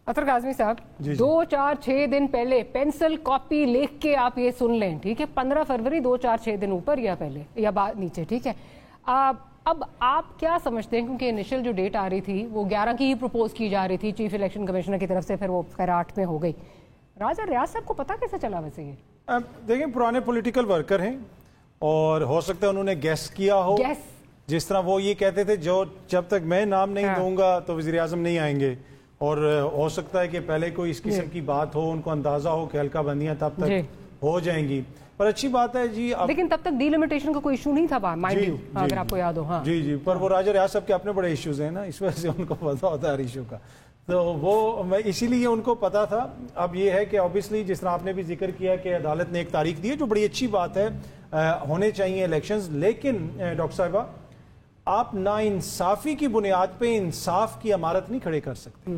اطہر کاظمی صاحب 2-4-6 دن پہلے pencil copy لکھ کے آپ یہ سن لیں, ٹھیک ہے, 15 فروری 2-4-6 دن اوپر یا پہلے یا بعد نیچے, ٹھیک ہے. اب آپ کیا سمجھتے ہیں, کیونکہ انیشل جو ڈیٹ آ رہی تھی وہ 11 کی ہی پروپوز کی جا رہی تھی چیف الیکشن کمشنر کی طرف سے, پھر وہ خیر 8 میں ہو گئی. راجہ ریاض صاحب کو پتا کیسے چلا ویسے یہ؟ دیکھیں پرانے پولیٹیکل ورکر ہیں اور ہو سکتا ہے انہوں نے گیس کیا ہو, جس طرح وہ یہ کہتے تھے جب تک میں نام نہیں دوں گا تو وزیر اعظم نہیں آئیں گے, اور ہو سکتا ہے کہ پہلے کوئی اس قسم کی بات ہو, ان کو اندازہ ہو کہ حلقہ بندیاں تب تک ہو جائیں گی. پر اچھی بات ہے جی, لیکن تب تک ڈی لمیٹیشن کا کوئی ایشو نہیں تھا مائنڈ یو, اگر آپ کو یاد ہو. جی پر وہ راجہ ریاض صاحب کے اپنے بڑے ایشوز ہیں نا, اس وجہ سے ان کو پتا ہوتا ہے ہر ایشو کا, تو وہ اسی لیے ان کو پتا تھا. اب یہ ہے کہ obviously جس طرح آپ نے بھی ذکر کیا کہ عدالت نے ایک تاریخ دی ہے, جو بڑی اچھی بات ہے, ہونے چاہیے الیکشنز, لیکن ڈاکٹر صاحبہ آپ نا انصافی کی بنیاد پہ انصاف کی عمارت نہیں کھڑے کر سکتے.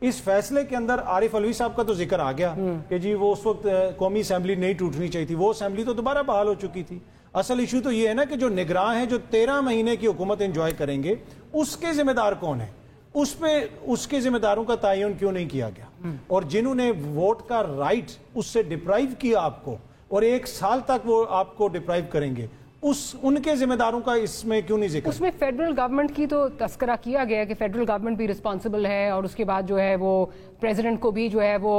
اس فیصلے کے اندر عارف علوی صاحب کا تو ذکر آ گیا کہ جی وہ اس وقت قومی اسمبلی نہیں ٹوٹنی چاہیے تھی, وہ اسمبلی تو دوبارہ بحال ہو چکی تھی. اصل ایشو تو یہ ہے نا کہ جو نگراں ہیں, جو 13 مہینے کی حکومت انجوائے کریں گے, اس کے ذمہ دار کون ہیں, اس کے ذمہ داروں کا تعین کیوں نہیں کیا گیا, اور جنہوں نے ووٹ کا رائٹ اس سے ڈپرائیو کیا آپ کو, اور 1 سال تک وہ آپ کو ڈپرائیو کریں گے, ان کے ذمہ داروں کا اس میں کیوں نہیں ذکر؟ اس میں فیڈرل گورنمنٹ کی تو تذکرہ کیا گیا کہ فیڈرل گورنمنٹ بھی رسپانسبل ہے, اور اس کے بعد جو ہے وہ پریزیڈنٹ کو بھی جو ہے وہ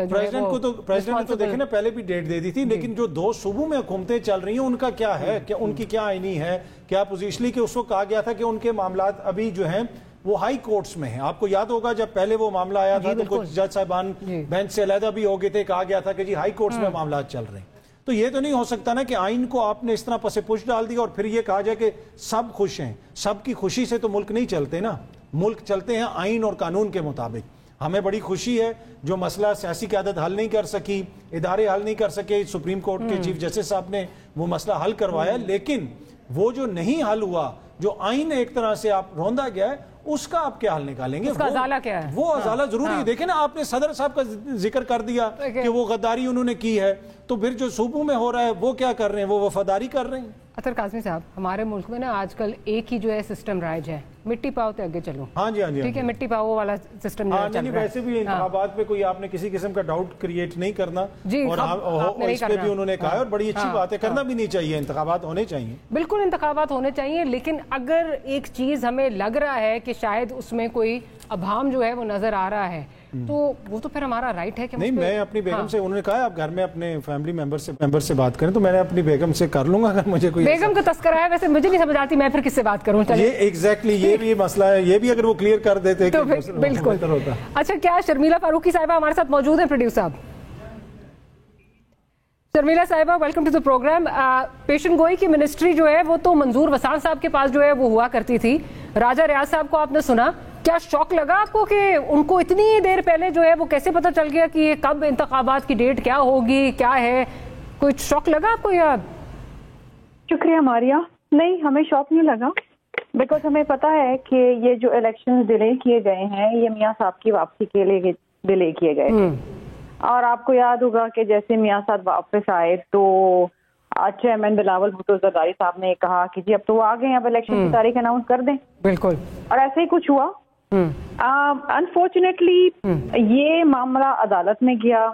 پریزیڈنٹ نے تو دیکھیں نا پہلے بھی ڈیٹ دے دی تھی, لیکن جو 2 صوبوں میں حکومتیں چل رہی ہیں ان کا کیا ہے, ان کی کیا آئینی ہے, کیا پوزیشن, کہ اس کو کہا گیا تھا کہ ان کے معاملات ابھی جو ہیں وہ ہائی کورٹس میں ہیں. آپ کو یاد ہوگا جب پہلے وہ معاملہ آیا تھا تو کچھ جج صاحبان بینچ سے علیحدہ بھی ہو گئے تھے, کہا گیا تھا کہ جی ہائی کورٹس میں معاملات چل رہے ہیں. تو یہ تو نہیں ہو سکتا نا کہ آئین کو آپ نے اس طرح پس پش ڈال دیا اور پھر یہ کہا جائے کہ سب خوش ہیں. سب کی خوشی سے تو ملک نہیں چلتے نا, ملک چلتے ہیں آئین اور قانون کے مطابق. ہمیں بڑی خوشی ہے جو مسئلہ سیاسی قیادت حل نہیں کر سکی, ادارے حل نہیں کر سکے, سپریم کورٹ کے چیف جسٹس صاحب نے وہ مسئلہ حل کروایا, لیکن وہ جو نہیں حل ہوا, جو آئین ایک طرح سے آپ روندا گیا ہے, اس کا آپ کیا حل نکالیں گے؟ اس کا ازالہ کیا ہے؟ وہ ازالہ ضروری ہے. دیکھیں نا آپ نے صدر صاحب کا ذکر کر دیا کہ وہ غداری انہوں نے کی ہے, تو پھر جو صوبوں میں ہو رہا ہے وہ کیا کر رہے ہیں, وہ وفاداری کر رہے ہیں. اطہر کاظمی صاحب ہمارے ملک میں نا آج کل ایک ہی جو ہے سسٹم رائج ہے, مٹی پاؤ تے آگے چلو. ہاں جی ٹھیک ہے, مٹی پاؤ والا سسٹم جو چل رہا ہے. ویسے بھی انتخابات پہ کوئی آپ نے کسی قسم کا ڈاؤٹ کریٹ نہیں کرنا, اور اس پہ بھی انہوں نے کہا, اور بڑی اچھی بات ہے, کرنا بھی نہیں چاہیے, انتخابات ہونے چاہیے. بالکل انتخابات ہونے چاہیے, لیکن اگر ایک چیز ہمیں لگ رہا ہے کہ شاید اس میں کوئی ابہام جو ہے وہ نظر آ رہا ہے, تو وہ تو پھر ہمارا رائٹ ہے کہ نہیں. میں اپنی بیگم سے, انہوں نے کہا آپ گھر میں اپنے فیملی ممبر سے بات کریں, تو میں نے اپنی بیگم سے کر لوں گا اگر مجھے کوئی بیگم کا تذکرہ ہے. ویسے مجھے نہیں سمجھ آتی میں پھر کس سے بات کروں. یہ ایگزیکٹلی یہ بھی مسئلہ ہے, یہ بھی اگر وہ کلیئر کر دیتے تو بالکل ہوتا. اچھا, کیا شرمیلا فاروقی صاحبہ ہمارے ساتھ موجود ہیں؟ پروڈیوسر صاحب, شرمیلا صاحبہ ویلکم ٹو دا پروگرام. پیشن گوئی کی منسٹری جو ہے وہ تو منظور وسان صاحب کے پاس جو ہے وہ ہوا کرتی تھی. راجہ ریاض صاحب کو آپ نے سنا, کیا شوق لگا آپ کو کہ ان کو اتنی دیر پہلے جو ہے وہ کیسے پتہ چل گیا کہ یہ کب انتخابات کی ڈیٹ کیا ہوگی, کیا ہے, کوئی شوق لگا آپ کو؟ یا شکریہ ماریا. نہیں, ہمیں شوق نہیں لگا, بیکاز ہمیں پتا ہے کہ یہ جو الیکشن ڈیلے کیے گئے ہیں یہ میاں صاحب کی واپسی کے لیے ڈیلے کیے گئے تھے. اور آپ کو یاد ہوگا کہ جیسے میاں صاحب واپس آئے تو چیئرمین بلاول بھٹو زرداری صاحب نے کہا کہ جی اب تو وہ آ گئے ہیں, اب الیکشن کی تاریخ اناؤنس کر دیں. بالکل, اور ایسے ہی کچھ ہوا. انفارچونیٹلی یہ معاملہ عدالت میں گیا,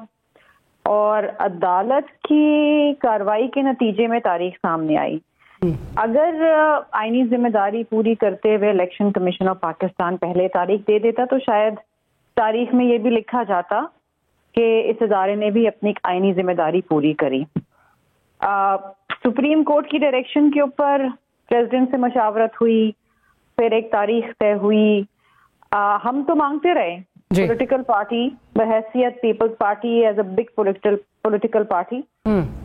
اور عدالت کی کارروائی کے نتیجے میں تاریخ سامنے آئی. اگر آئینی ذمہ داری پوری کرتے ہوئے الیکشن کمیشن آف پاکستان پہلے تاریخ دے دیتا تو شاید تاریخ میں یہ بھی لکھا جاتا کہ اس ادارے نے بھی اپنی آئینی ذمہ داری پوری کری. سپریم کورٹ کی ڈائریکشن کے اوپر پریزیڈنٹ سے مشاورت ہوئی, پھر ایک تاریخ طے ہوئی. ہم تو مانگتے رہے, پولیٹیکل پارٹی بحیثیت Peoples Party as a big political party,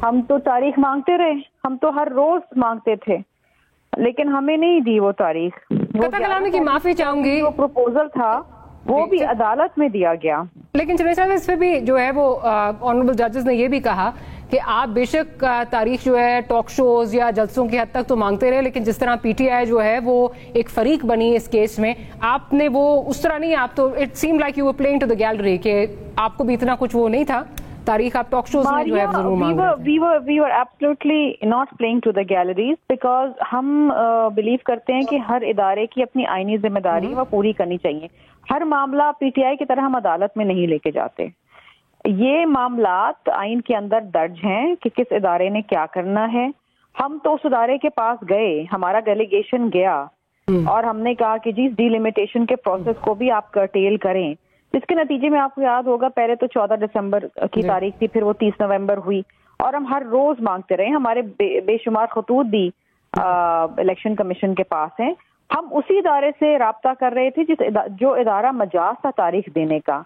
ہم تو تاریخ مانگتے رہے, ہم تو ہر روز مانگتے تھے, لیکن ہمیں نہیں دی وہ تاریخ. کلامی کی معافی چاہوں گی, جو پروپوزل تھا وہ بھی عدالت میں دیا گیا. لیکن چلے صاحب اس پہ بھی جو ہے وہ آنریبل ججز نے یہ بھی کہا کہ آپ بے شک تاریخ جو ہے ٹاک شوز یا جلسوں کی حد تک تو مانگتے رہے, لیکن جس طرح پی ٹی آئی جو ہے وہ ایک فریق بنی اس کیس میں, آپ نے وہ اس طرح نہیں, آپ تو it same like you were playing to the gallery, کہ آپ کو بھی اتنا کچھ وہ نہیں تھا. تاریخ آپ ٹاک شوز میں جو ہے ضرور مانگ رہے تھے. We were absolutely not playing to the galleries because ہم بلیو کرتے ہیں کہ ہر ادارے کی اپنی آئینی ذمہ داری وہ پوری کرنی چاہیے. ہر معاملہ پی ٹی آئی کی طرح ہم عدالت میں نہیں لے کے جاتے. یہ معاملات آئین کے اندر درج ہیں کہ کس ادارے نے کیا کرنا ہے. ہم تو اس ادارے کے پاس گئے, ہمارا ڈیلیگیشن گیا اور ہم نے کہا کہ جی ڈی لمیٹیشن کے پروسیس کو بھی آپ کرٹیل کریں, جس کے نتیجے میں آپ کو یاد ہوگا پہلے تو 14 دسمبر کی تاریخ تھی, پھر وہ 30 نومبر ہوئی, اور ہم ہر روز مانگتے رہے. ہمارے بے شمار خطوط بھی الیکشن کمیشن کے پاس ہیں. ہم اسی ادارے سے رابطہ کر رہے تھے جو ادارہ مجاز تھا تاریخ دینے کا.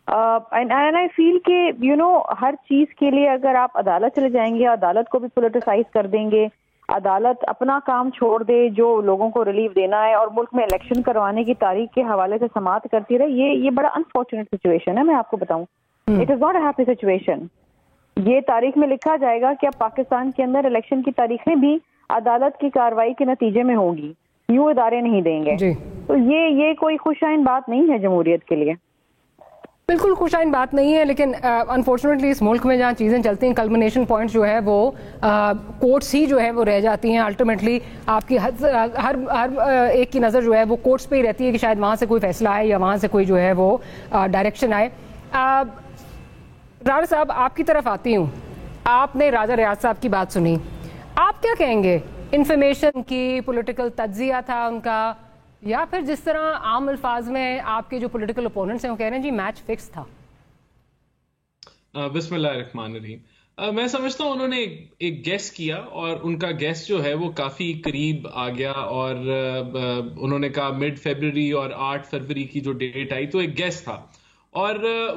اینڈ آئی فیل کہ ہر چیز کے لیے اگر آپ عدالت چلے جائیں گے, عدالت کو بھی پولیٹیسائز کر دیں گے, عدالت اپنا کام چھوڑ دے جو لوگوں کو ریلیف دینا ہے اور ملک میں الیکشن کروانے کی تاریخ کے حوالے سے سماعت کرتی رہے, یہ بڑا انفارچونیٹ سچویشن ہے. میں آپ کو بتاؤں, it is not a happy situation. یہ تاریخ میں لکھا جائے گا کہ اب پاکستان کے اندر الیکشن کی تاریخیں بھی عدالت کی کارروائی کے نتیجے میں ہوگی, یوں ادارے نہیں دیں گے. تو یہ کوئی خوشائن بات نہیں ہے جمہوریت کے لیے. بالکل خوشائن بات نہیں ہے, لیکن انفارچونیٹلی اس ملک میں جہاں چیزیں چلتی ہیں کلمنیشن پوائنٹ جو ہے وہ کورٹس ہی جو ہے وہ رہ جاتی ہیں. الٹیمیٹلی آپ کی ہر ایک کی نظر جو ہے وہ کورٹس پہ ہی رہتی ہے کہ شاید وہاں سے کوئی فیصلہ آئے یا وہاں سے کوئی جو ہے وہ ڈائریکشن آئے. رانا صاحب آپ کی طرف آتی ہوں, آپ نے راجہ ریاض صاحب کی بات سنی, آپ کیا کہیں گے؟ انفارمیشن کی پولیٹیکل تجزیہ تھا ان کا, یا پھر جس طرح عام الفاظ میں آپ کے جو پولیٹیکل اپوننٹس ہیں وہ کہہ رہے ہیں جی میچ فکس تھا؟ بسم اللہ الرحمن الرحیم. میں سمجھتا ہوں انہوں نے ایک گیس کیا اور ان کا گیس جو ہے وہ کافی قریب آ گیا, اور انہوں نے کہا مڈ فیبروری اور 8 فروری کی جو ڈیٹ آئی تو ایک گیس تھا, اور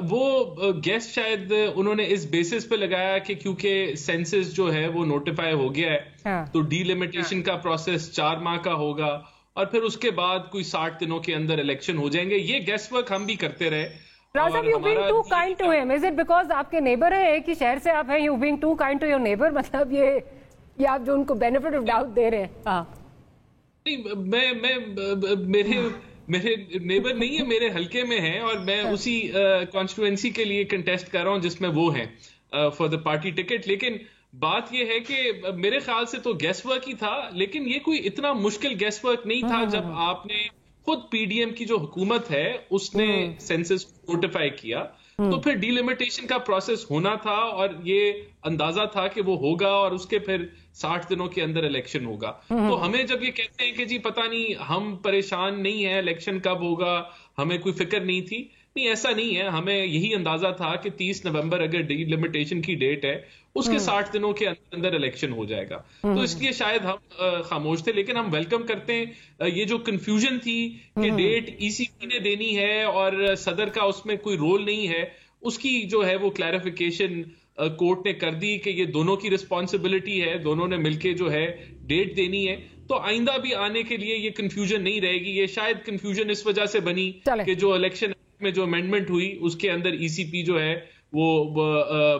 وہ گیس شاید انہوں نے اس بیسس پہ لگایا کہ کیونکہ سینسس جو ہے وہ نوٹیفائی ہو گیا ہے تو ڈی لمیٹیشن کا پروسیس 4 ماہ کا ہوگا اور پھر اس کے بعد کوئی 60 دنوں کے اندر الیکشن ہو جائیں گے. یہ گیس ورک ہم بھی کرتے رہے. راجہ صاحب, you being too kind to him. Is it because آپ کے نیبر ہیں, ایک ہی شہر سے آپ ہیں, you being too kind to your neighbor, مطلب یہ آپ جو ان کو benefit of doubt دے رہے ہیں؟ میرے نیبر نہیں ہے, میرے حلقے میں ہیں اور میں اسی کانسٹیٹوئنسی کے لیے کنٹیسٹ کر رہا ہوں جس میں وہ ہیں فار دا پارٹی ٹکٹ. لیکن بات یہ ہے کہ میرے خیال سے تو گیس ورک ہی تھا, لیکن یہ کوئی اتنا مشکل گیس ورک نہیں تھا جب آپ نے خود پی ڈی ایم کی جو حکومت ہے اس نے سینسس نوٹیفائی کیا تو پھر ڈی لمیٹیشن کا پروسیس ہونا تھا اور یہ اندازہ تھا کہ وہ ہوگا اور اس کے پھر 60 دنوں کے اندر الیکشن ہوگا. تو ہمیں جب یہ کہتے ہیں کہ جی پتہ نہیں ہم پریشان نہیں ہیں الیکشن کب ہوگا, ہمیں کوئی فکر نہیں تھی, نہیں ایسا نہیں ہے. ہمیں یہی اندازہ تھا کہ 30 نومبر اگر ڈی لمیٹیشن کی ڈیٹ ہے اس کے 60 دنوں کے اندر الیکشن ہو جائے گا. تو اس لیے شاید ہم خاموش تھے, لیکن ہم ویلکم کرتے ہیں یہ جو کنفیوژن تھی کہ ڈیٹ ای سی پی نے دینی ہے اور صدر کا اس میں کوئی رول نہیں ہے, اس کی جو ہے وہ کلیریفیکیشن کورٹ نے کر دی کہ یہ دونوں کی رسپانسبلٹی ہے, دونوں نے مل کے جو ہے ڈیٹ دینی ہے. تو آئندہ بھی آنے کے لیے یہ کنفیوژن نہیں رہے گی. یہ شاید کنفیوژن اس وجہ سے بنی کہ جو الیکشن میں جو امینڈمنٹ ہوئی اس کے اندر ای سی پی جو ہے وہ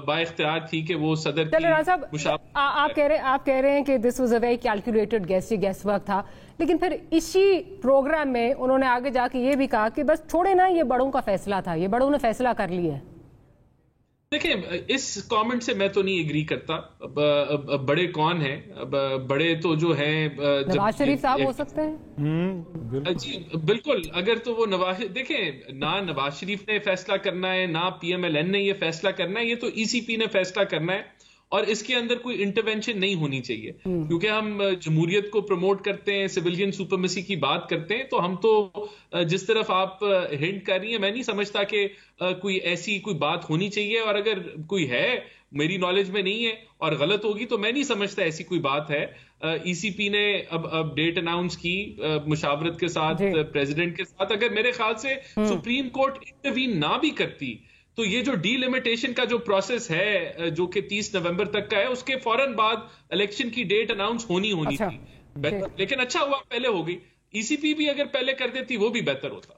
با اختیار تھی کہ وہ صدر کی آپ کہہ رہے ہیں کہ this was a very calculated guess, یہ گیس ورک تھا. لیکن پھر اسی پروگرام میں انہوں نے آگے جا کے یہ بھی کہا کہ بس چھوڑے نا, یہ بڑوں کا فیصلہ تھا, یہ بڑوں نے فیصلہ کر لیا ہے. دیکھیں اس کامنٹ سے میں تو نہیں ایگری کرتا. بڑے کون ہیں؟ بڑے تو جو ہیں نواز شریف صاحب ہو سکتے ہیں. جی بالکل, اگر تو وہ دیکھیں نہ نواز شریف نے فیصلہ کرنا ہے نہ پی ایم ایل این نے یہ فیصلہ کرنا ہے, یہ تو ای سی پی نے فیصلہ کرنا ہے اور اس کے اندر کوئی انٹرونشن نہیں ہونی چاہیے. کیونکہ ہم جمہوریت کو پروموٹ کرتے ہیں, سویلین سپرمیسی کی بات کرتے ہیں, تو ہم تو جس طرف آپ ہنٹ کر رہی ہیں میں نہیں سمجھتا کہ کوئی ایسی کوئی بات ہونی چاہیے. اور اگر کوئی ہے, میری نالج میں نہیں ہے اور غلط ہوگی, تو میں نہیں سمجھتا ایسی کوئی بات ہے. ای سی پی نے اب ڈیٹ اناؤنس کی مشاورت کے ساتھ پریزیڈنٹ کے ساتھ. اگر میرے خیال سے سپریم کورٹ انٹروین نہ بھی کرتی تو یہ جو ڈی لمیٹیشن کا جو پروسیس ہے جو کہ 30 نومبر تک کا ہے, اس کے فوراً بعد الیکشن کی ڈیٹ اناؤنس ہونی تھی. لیکن اچھا ہوا پہلے ہو گئی. ای سی پی بھی اگر پہلے کر دیتی وہ بھی بہتر ہوتا.